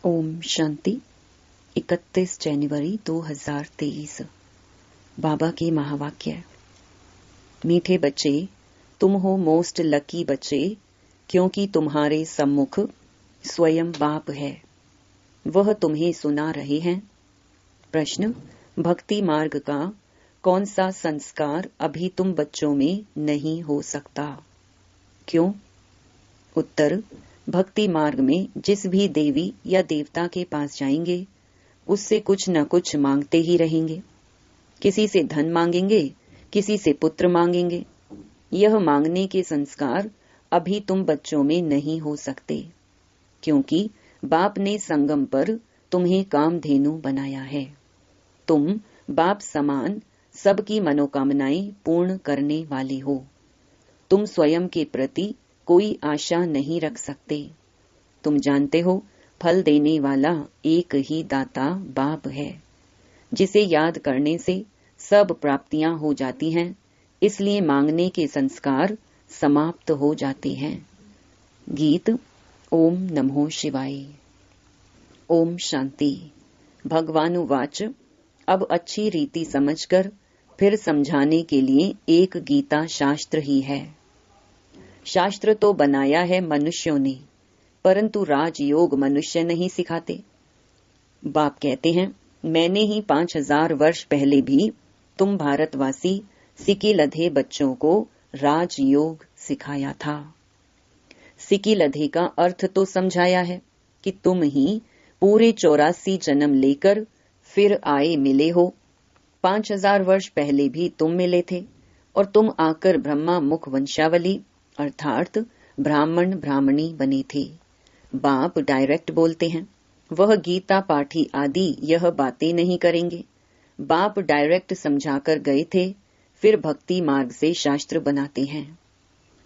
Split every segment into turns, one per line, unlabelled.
ओम शांति। 31 जनवरी 2023। बाबा के महावाक्य। मीठे बच्चे, तुम हो मोस्ट लकी बच्चे, क्योंकि तुम्हारे सम्मुख स्वयं बाप है। वह तुम्हें सुना रहे हैं। प्रश्न: भक्ति मार्ग का कौन सा संस्कार अभी तुम बच्चों में नहीं हो सकता? क्यों? उत्तर: भक्ति मार्ग में जिस भी देवी या देवता के पास जाएंगे उससे कुछ न कुछ मांगते ही रहेंगे। किसी से धन मांगेंगे, किसी से पुत्र मांगेंगे। यह मांगने के संस्कार अभी तुम बच्चों में नहीं हो सकते, क्योंकि बाप ने संगम पर तुम्हें कामधेनु बनाया है। तुम बाप समान सबकी मनोकामनाएं पूर्ण करने वाले हो। तुम स्वयं के प्रति कोई आशा नहीं रख सकते। तुम जानते हो, फल देने वाला एक ही दाता बाप है, जिसे याद करने से सब प्राप्तियां हो जाती हैं। इसलिए मांगने के संस्कार समाप्त हो जाते हैं। गीत। ओम नमो शिवाय। ओम शांति। भगवानुवाच। अब अच्छी रीति समझकर फिर समझाने के लिए एक गीता शास्त्र ही है। शास्त्र तो बनाया है मनुष्यों ने, परंतु राजयोग मनुष्य नहीं सिखाते। बाप कहते हैं, मैंने ही 5000 वर्ष पहले भी तुम भारतवासी सिकी लधे बच्चों को राजयोग सिखाया था। सिकी लधे का अर्थ तो समझाया है कि तुम ही पूरे 84 जन्म लेकर फिर आए मिले हो। 5000 वर्ष पहले भी तुम मिले थे और तुम आकर ब्रह्मा मुख वंशावली अर्थात ब्राह्मण ब्राह्मणी बने थे। बाप डायरेक्ट बोलते हैं, वह गीता पाठी आदि यह बातें नहीं करेंगे। बाप डायरेक्ट समझाकर गए थे, फिर भक्ति मार्ग से शास्त्र बनाते हैं।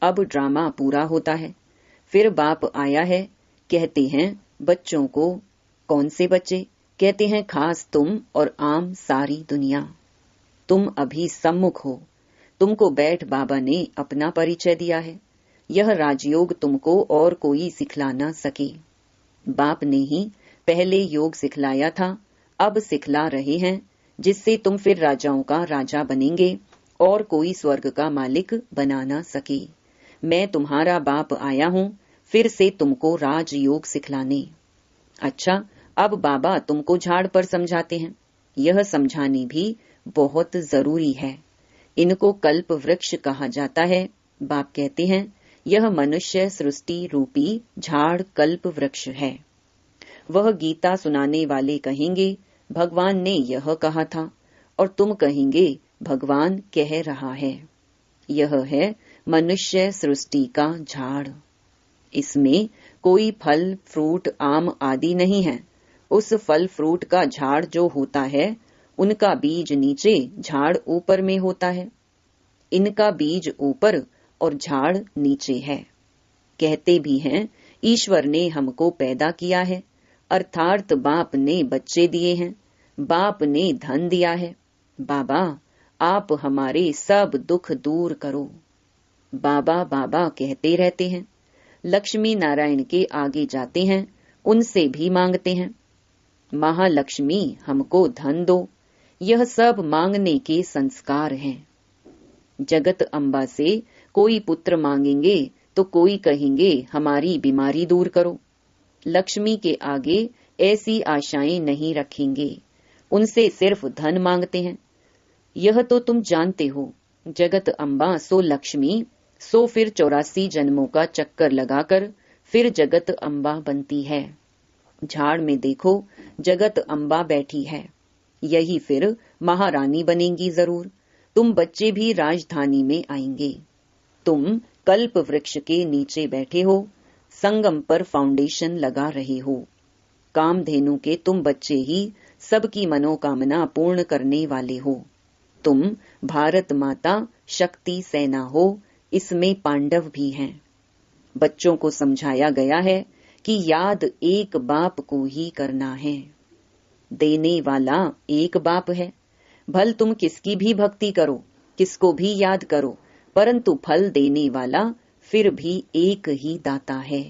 अब ड्रामा पूरा होता है, फिर बाप आया है, कहते हैं बच्चों को। कौन से बच्चे? कहते हैं खास तुम और आम सारी दुनिया। तुम अभी सम्मुख हो। तुमको बैठ बाबा ने अपना परिचय दिया है। यह राजयोग तुमको और कोई सिखला न सके। बाप ने ही पहले योग सिखलाया था, अब सिखला रहे हैं, जिससे तुम फिर राजाओं का राजा बनेंगे और कोई स्वर्ग का मालिक बना न सके। मैं तुम्हारा बाप आया हूँ फिर से तुमको राजयोग सिखलाने। अच्छा, अब बाबा तुमको झाड़ पर समझाते हैं। यह समझाने भी बहुत जरूरी है। इनको कल्प वृक्ष कहा जाता है। बाप कहते हैं, यह मनुष्य सृष्टि रूपी झाड़ कल्प वृक्ष है। वह गीता सुनाने वाले कहेंगे भगवान ने यह कहा था, और तुम कहेंगे भगवान कह रहा है। यह है मनुष्य सृष्टि का झाड़। इसमें कोई फल फ्रूट आम आदि नहीं है। उस फल फ्रूट का झाड़ जो होता है, उनका बीज नीचे, झाड़ ऊपर में होता है। इनका बीज ऊपर और झाड़ नीचे है। कहते भी हैं ईश्वर ने हमको पैदा किया है, अर्थात बाप ने बच्चे दिए हैं, बाप ने धन दिया है। बाबा, आप हमारे सब दुख दूर करो। बाबा बाबा कहते रहते हैं। लक्ष्मी नारायण के आगे जाते हैं, उनसे भी मांगते हैं, महालक्ष्मी हमको धन दो। यह सब मांगने के संस्कार हैं। जगत अम्बा से कोई पुत्र मांगेंगे तो कोई कहेंगे हमारी बीमारी दूर करो। लक्ष्मी के आगे ऐसी आशाएं नहीं रखेंगे, उनसे सिर्फ धन मांगते हैं। यह तो तुम जानते हो। जगत अम्बा सो लक्ष्मी, सो फिर 84 जन्मों का चक्कर लगाकर फिर जगत अम्बा बनती है। झाड़ में देखो, जगत अम्बा बैठी है। यही फिर महारानी बनेंगी जरूर। तुम बच्चे भी राजधानी में आएंगे। तुम कल्प वृक्ष के नीचे बैठे हो, संगम पर फाउंडेशन लगा रहे हो। कामधेनु के तुम बच्चे ही सबकी मनोकामना पूर्ण करने वाले हो। तुम भारत माता शक्ति सेना हो, इसमें पांडव भी हैं। बच्चों को समझाया गया है कि याद एक बाप को ही करना है। देने वाला एक बाप है। भल तुम किसकी भी भक्ति करो, किसको भी याद करो, परंतु फल देने वाला फिर भी एक ही दाता है।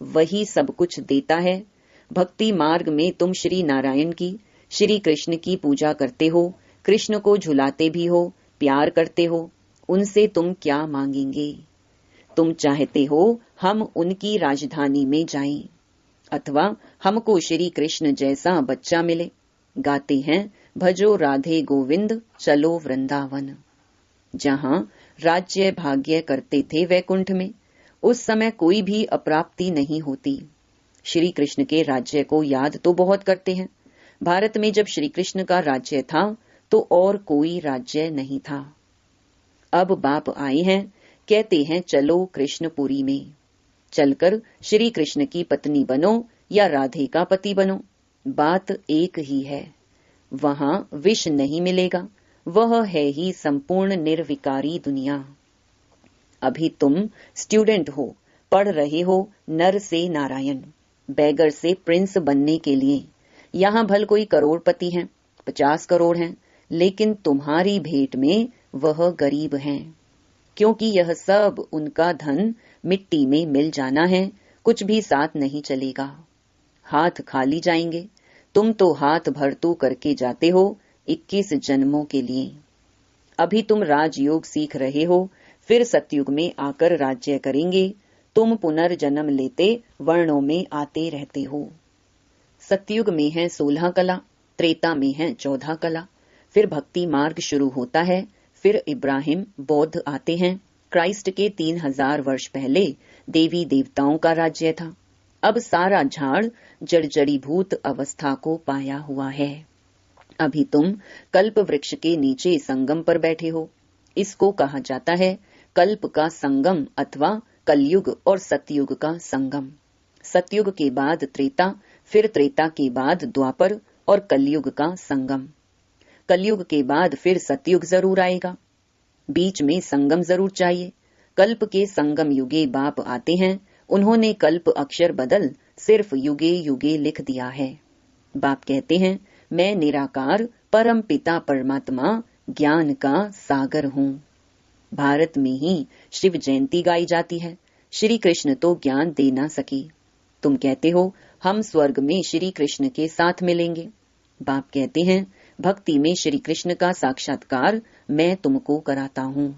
वही सब कुछ देता है। भक्ति मार्ग में तुम श्री नारायण की, श्री कृष्ण की पूजा करते हो, कृष्ण को झुलाते भी हो, प्यार करते हो, उनसे तुम क्या मांगेंगे? तुम चाहते हो हम उनकी राजधानी में जाएं, अथवा हमको श्री कृष्ण जैसा बच्चा मिले। गाते हैं भजो राधे गोविंद चलो वृंदावन। जहां राज्य भाग्य करते थे वैकुंठ में, उस समय कोई भी अप्राप्ति नहीं होती। श्री कृष्ण के राज्य को याद तो बहुत करते हैं। भारत में जब श्री कृष्ण का राज्य था तो और कोई राज्य नहीं था। अब बाप आए हैं, कहते हैं चलो कृष्णपुरी में। चलकर श्री कृष्ण की पत्नी बनो या राधे का पति बनो, बात एक ही है। वहां विष नहीं मिलेगा, वह है ही संपूर्ण निर्विकारी दुनिया। अभी तुम स्टूडेंट हो, पढ़ रहे हो नर से नारायण, बैगर से प्रिंस बनने के लिए। यहाँ भल कोई करोड़पति हैं, 50 करोड़ हैं, लेकिन तुम्हारी भेंट में वह गरीब हैं, क्योंकि यह सब उनका धन मिट्टी में मिल जाना है, कुछ भी साथ नहीं चलेगा। हाथ खाली जाएंगे। तुम तो हाथ भरतू करके जाते हो 21 जन्मों के लिए। अभी तुम राजयोग सीख रहे हो, फिर सतयुग में आकर राज्य करेंगे। तुम पुनर्जन्म लेते वर्णों में आते रहते हो। सतयुग में है 16 कला, त्रेता में है 14 कला, फिर भक्ति मार्ग शुरू होता है, फिर इब्राहिम बौद्ध आते हैं। क्राइस्ट के 3000 वर्ष पहले देवी देवताओं का राज्य था। अब सारा झाड़ जर्जरीभूत अवस्था को पाया हुआ है। अभी तुम कल्प वृक्ष के नीचे संगम पर बैठे हो। इसको कहा जाता है कल्प का संगम अथवा कलयुग और सतयुग का संगम। सतयुग के बाद त्रेता, फिर त्रेता के बाद द्वापर और कलयुग का संगम। कलयुग के बाद फिर सतयुग जरूर आएगा, बीच में संगम जरूर चाहिए। कल्प के संगम युगे बाप आते हैं, उन्होंने कल्प अक्षर बदल सिर्फ युगे युगे लिख दिया है। बाप कहते हैं मैं निराकार परम पिता परमात्मा ज्ञान का सागर हूँ। भारत में ही शिव जयंती गाई जाती है। श्री कृष्ण तो ज्ञान दे ना सके। तुम कहते हो हम स्वर्ग में श्री कृष्ण के साथ मिलेंगे। बाप कहते हैं भक्ति में श्री कृष्ण का साक्षात्कार मैं तुमको कराता हूँ।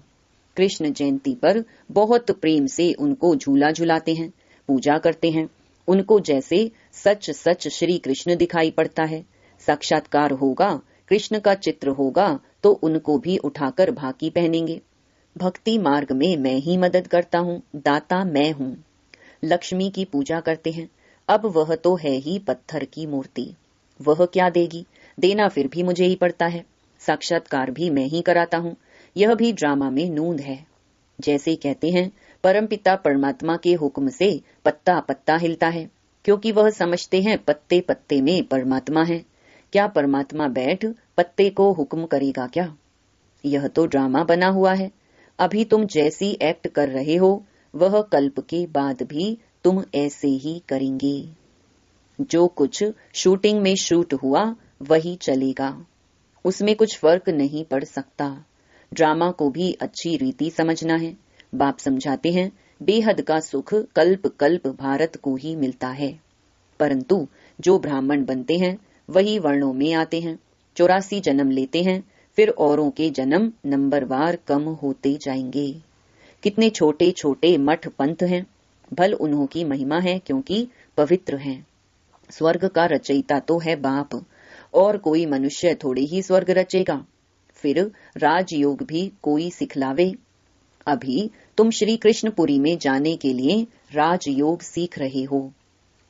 कृष्ण जयंती पर बहुत प्रेम से उनको झूला झुलाते हैं, पूजा करते हैं। उनको जैसे सच सच श्री कृष्ण दिखाई पड़ता है। साक्षात्कार होगा, कृष्ण का चित्र होगा तो उनको भी उठाकर भाकी पहनेंगे। भक्ति मार्ग में मैं ही मदद करता हूँ, दाता मैं हूँ। लक्ष्मी की पूजा करते हैं। अब वह तो है ही पत्थर की मूर्ति, वह क्या देगी? देना फिर भी मुझे ही पड़ता है। साक्षात्कार भी मैं ही कराता हूँ। यह भी ड्रामा में नूंद है। जैसे कहते हैं परमपिता परमात्मा के हुक्म से पत्ता पत्ता हिलता है, क्योंकि वह समझते हैं पत्ते पत्ते में परमात्मा है। क्या परमात्मा बैठ पत्ते को हुक्म करेगा क्या? यह तो ड्रामा बना हुआ है। अभी तुम जैसी एक्ट कर रहे हो, वह कल्प के बाद भी तुम ऐसे ही करेंगे। जो कुछ शूटिंग में शूट हुआ वही चलेगा, उसमें कुछ फर्क नहीं पड़ सकता। ड्रामा को भी अच्छी रीति समझना है। बाप समझाते हैं बेहद का सुख कल्प कल्प भारत को ही मिलता है, परंतु जो ब्राह्मण बनते हैं वही वर्णों में आते हैं, 84 जन्म लेते हैं, फिर औरों के जन्म नंबरवार कम होते जाएंगे। कितने छोटे छोटे मठ पंथ हैं, भल उन्हों की महिमा है क्योंकि पवित्र हैं। स्वर्ग का रचयिता तो है बाप, और कोई मनुष्य थोड़े ही स्वर्ग रचेगा। फिर राजयोग भी कोई सिखलावे। अभी तुम श्री कृष्णपुरी में जाने के लिए राजयोग सीख रहे हो।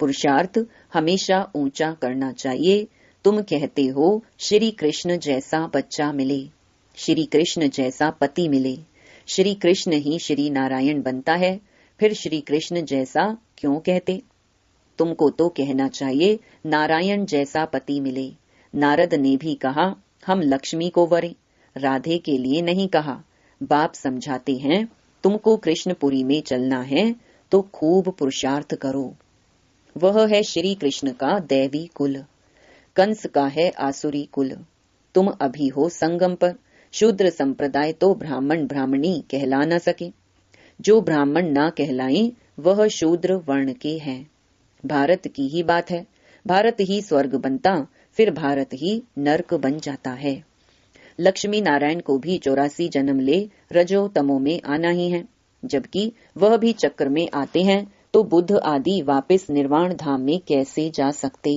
पुरुषार्थ हमेशा ऊंचा करना चाहिए। तुम कहते हो श्री कृष्ण जैसा बच्चा मिले, श्री कृष्ण जैसा पति मिले। श्री कृष्ण ही श्री नारायण बनता है, फिर श्री कृष्ण जैसा क्यों कहते? तुमको तो कहना चाहिए नारायण जैसा पति मिले। नारद ने भी कहा हम लक्ष्मी को वरें, राधे के लिए नहीं कहा। बाप समझाते हैं तुमको कृष्णपुरी में चलना है तो खूब पुरुषार्थ करो। वह है श्री कृष्ण का दैवी कुल, कंस का है आसुरी कुल। तुम अभी हो संगम पर। शूद्र संप्रदाय तो ब्राह्मण ब्राह्मणी कहला न सके। जो ब्राह्मण ना कहलाएं वह शूद्र वर्ण के हैं। भारत की ही बात है। भारत ही स्वर्ग बनता, फिर भारत ही नर्क बन जाता है। लक्ष्मी नारायण को भी 84 जन्म ले रजो तमो में आना ही है, जबकि वह भी चक्र में आते हैं, तो बुद्ध आदि वापस निर्वाण धाम में कैसे जा सकते।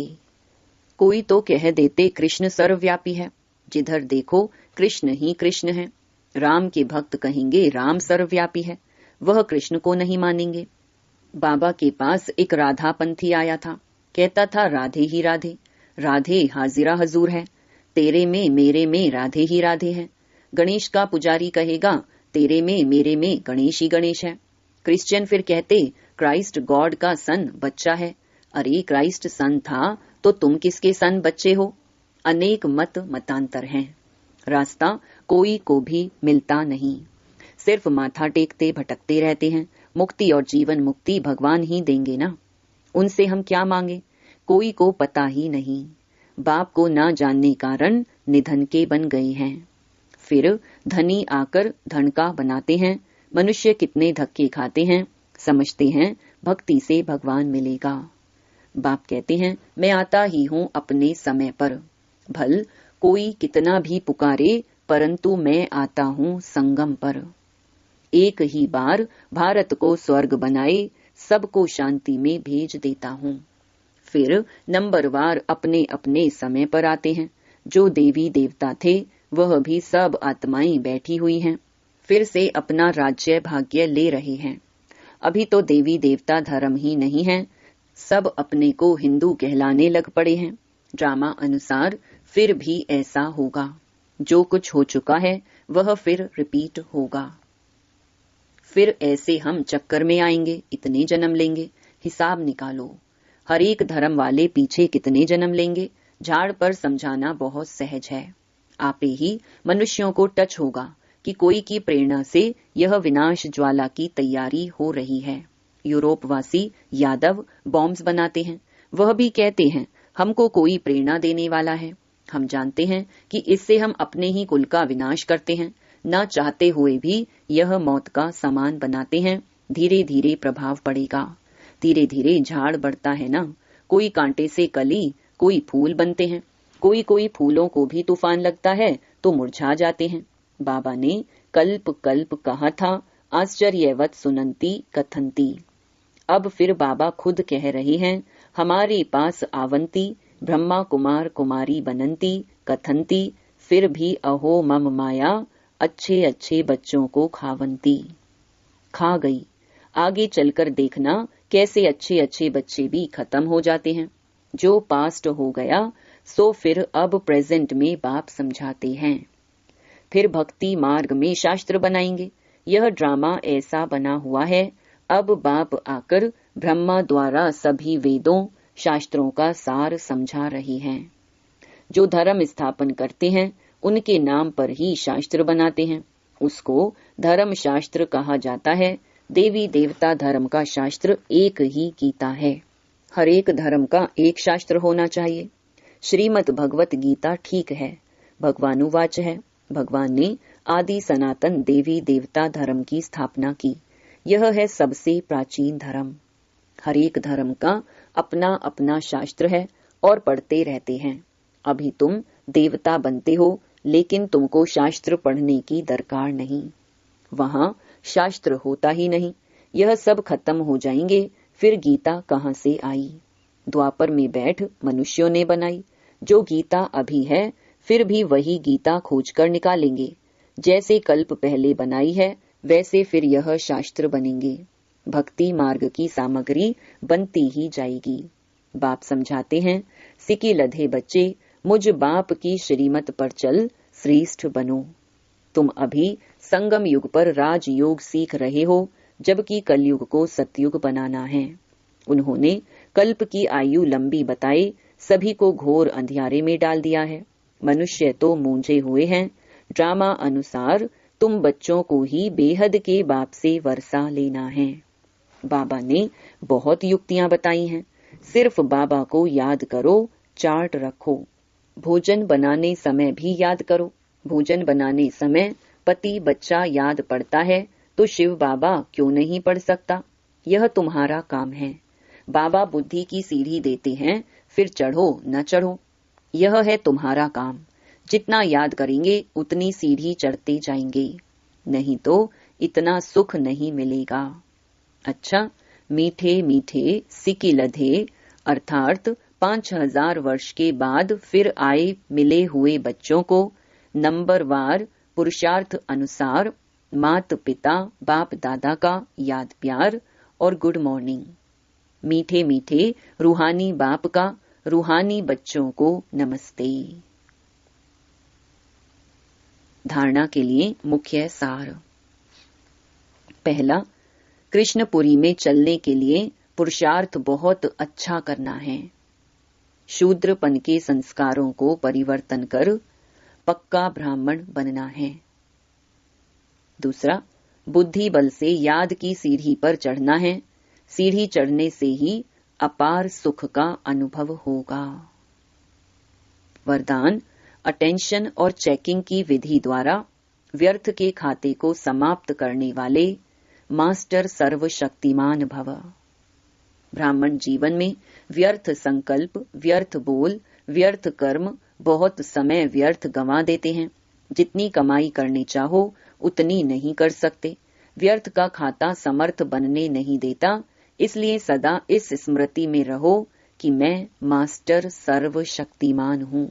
कोई तो कह देते कृष्ण सर्वव्यापी है, जिधर देखो कृष्ण ही कृष्ण है। राम के भक्त कहेंगे राम सर्वव्यापी है, वह कृष्ण को नहीं मानेंगे। बाबा के पास एक राधा पंथी आया था, कहता था राधे ही राधे, राधे हाजिरा हजूर है, तेरे में मेरे में राधे ही राधे है। गणेश का पुजारी कहेगा तेरे में मेरे में गणेश ही गणेश है। क्रिश्चियन फिर कहते क्राइस्ट गॉड का सन बच्चा है। अरे क्राइस्ट सन था तो तुम किसके सन बच्चे हो। अनेक मत मतांतर हैं, रास्ता कोई को भी मिलता नहीं, सिर्फ माथा टेकते भटकते रहते हैं। मुक्ति और जीवन मुक्ति भगवान ही देंगे ना, उनसे हम क्या मांगे, कोई को पता ही नहीं। बाप को ना जानने कारण निधन के बन गए हैं, फिर धनी आकर धन का बनाते हैं। मनुष्य कितने धक्के खाते हैं, समझते हैं भक्ति से भगवान मिलेगा। बाप कहते हैं मैं आता ही हूँ अपने समय पर, भल कोई कितना भी पुकारे परंतु मैं आता हूँ संगम पर। एक ही बार भारत को स्वर्ग बनाए, सबको शांति में भेज देता हूँ। फिर नंबरवार अपने अपने समय पर आते हैं। जो देवी देवता थे वह भी सब आत्माएं बैठी हुई हैं, फिर से अपना राज्य भाग्य ले रहे हैं। अभी तो देवी देवता धर्म ही नहीं है, सब अपने को हिंदू कहलाने लग पड़े हैं। ड्रामा अनुसार फिर भी ऐसा होगा, जो कुछ हो चुका है वह फिर रिपीट होगा। फिर ऐसे हम चक्कर में आएंगे, इतने जन्म लेंगे, हिसाब निकालो। हर एक धर्म वाले पीछे कितने जन्म लेंगे, झाड़ पर समझाना बहुत सहज है। आपे ही मनुष्यों को टच होगा कि कोई की प्रेरणा से यह विनाश ज्वाला की तैयारी हो रही है। यूरोप वासी यादव बॉम्ब्स बनाते हैं, वह भी कहते हैं हमको कोई प्रेरणा देने वाला है। हम जानते हैं कि इससे हम अपने ही कुल का विनाश करते हैं, न चाहते हुए भी यह मौत का सामान बनाते हैं। धीरे धीरे प्रभाव पड़ेगा, धीरे धीरे झाड़ बढ़ता है ना। कोई कांटे से कली, कोई फूल बनते हैं, कोई कोई फूलों को भी तूफान लगता है तो मुरझा जाते हैं। बाबा ने कल्प कल्प कहा था, आश्चर्यवत सुनंती कथंती। अब फिर बाबा खुद कह रहे हैं हमारे पास आवंती, ब्रह्मा कुमार कुमारी बनंती कथंती, फिर भी अहो मम माया, अच्छे अच्छे बच्चों को खावंती। खा गई, आगे चलकर देखना कैसे अच्छे अच्छे बच्चे भी खत्म हो जाते हैं। जो पास्ट हो गया सो फिर अब प्रेजेंट में बाप समझाते हैं। फिर भक्ति मार्ग में शास्त्र बनाएंगे। यह ड्रामा ऐसा बना हुआ है, अब बाप आकर ब्रह्मा द्वारा सभी वेदों शास्त्रों का सार समझा रहे हैं। जो धर्म स्थापन करते हैं उनके नाम पर ही शास्त्र बनाते हैं, उसको धर्म शास्त्र कहा जाता है। देवी देवता धर्म का शास्त्र एक ही गीता है। हर एक धर्म का एक शास्त्र होना चाहिए। श्रीमद् भगवत गीता ठीक है, भगवानुवाच है। भगवान ने आदि सनातन देवी देवता धर्म की स्थापना की। यह है सबसे प्राचीन धर्म। हर एक धर्म का अपना अपना शास्त्र है और पढ़ते रहते हैं। अभी तुम देवता बनते हो, लेकिन तुमको शास्त्र पढ़ने की दरकार नहीं। वहाँ शास्त्र होता ही नहीं, यह सब खत्म हो जाएंगे, फिर गीता कहाँ से आई। द्वापर में बैठ मनुष्यों ने बनाई। जो गीता अभी है फिर भी वही गीता खोजकर निकालेंगे। जैसे कल्प पहले बनाई है वैसे फिर यह शास्त्र बनेंगे। भक्ति मार्ग की सामग्री बनती ही जाएगी। बाप समझाते हैं सिकी लधे बच्चे, मुझ बाप की श्रीमत पर चल श्रेष्ठ बनो। तुम अभी संगम युग पर राजयोग सीख रहे हो, जबकि कलयुग को सतयुग बनाना है। उन्होंने कल्प की आयु लंबी बताई, सभी को घोर अंधियारे में डाल दिया है। मनुष्य तो मूंझे हुए हैं। ड्रामा अनुसार तुम बच्चों को ही बेहद के बाप से वर्षा लेना है। बाबा ने बहुत युक्तियां बताई हैं। सिर्फ बाबा को याद करो, चार्ट रखो। भोजन बनाने समय भी याद करो। भोजन बनाने समय पति बच्चा याद पड़ता है तो शिव बाबा क्यों नहीं पढ़ सकता। यह तुम्हारा काम है। बाबा बुद्धि की सीढ़ी देते हैं, फिर चढ़ो न चढ़ो, यह है तुम्हारा काम। जितना याद करेंगे उतनी सीढ़ी चढ़ते जाएंगे, नहीं तो इतना सुख नहीं मिलेगा। अच्छा, मीठे मीठे सिकी लधे अर्थात 5000 वर्ष के बाद फिर आए मिले हुए बच्चों को नंबरवार पुरुषार्थ अनुसार मात पिता बाप दादा का याद प्यार और गुड मॉर्निंग। मीठे मीठे रूहानी बाप का रूहानी बच्चों को नमस्ते। धारणा के लिए मुख्य सार। पहला, कृष्णपुरी में चलने के लिए पुरुषार्थ बहुत अच्छा करना है। शूद्रपन के संस्कारों को परिवर्तन कर पक्का ब्राह्मण बनना है। दूसरा, बुद्धि बल से याद की सीढ़ी पर चढ़ना है। सीढ़ी चढ़ने से ही अपार सुख का अनुभव होगा। वरदान, अटेंशन और चेकिंग की विधि द्वारा व्यर्थ के खाते को समाप्त करने वाले मास्टर सर्वशक्तिमान भव। ब्राह्मण जीवन में व्यर्थ संकल्प, व्यर्थ बोल, व्यर्थ कर्म, बहुत समय व्यर्थ गंवा देते हैं। जितनी कमाई करने चाहो उतनी नहीं कर सकते। व्यर्थ का खाता समर्थ बनने नहीं देता, इसलिए सदा इस स्मृति में रहो कि मैं मास्टर सर्वशक्तिमान हूँ।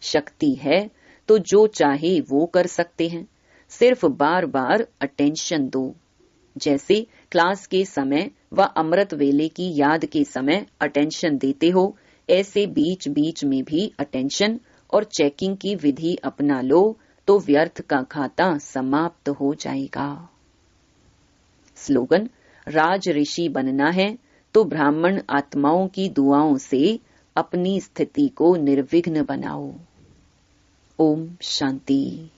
शक्ति है तो जो चाहे वो कर सकते हैं, सिर्फ बार बार अटेंशन दो। जैसे क्लास के समय व अमृत वेले की याद के समय अटेंशन देते हो, ऐसे बीच बीच में भी अटेंशन और चेकिंग की विधि अपना लो तो व्यर्थ का खाता समाप्त हो जाएगा। स्लोगन, राज ऋषि बनना है तो ब्राह्मण आत्माओं की दुआओं से अपनी स्थिति को निर्विघ्न बनाओ। ओम शांति।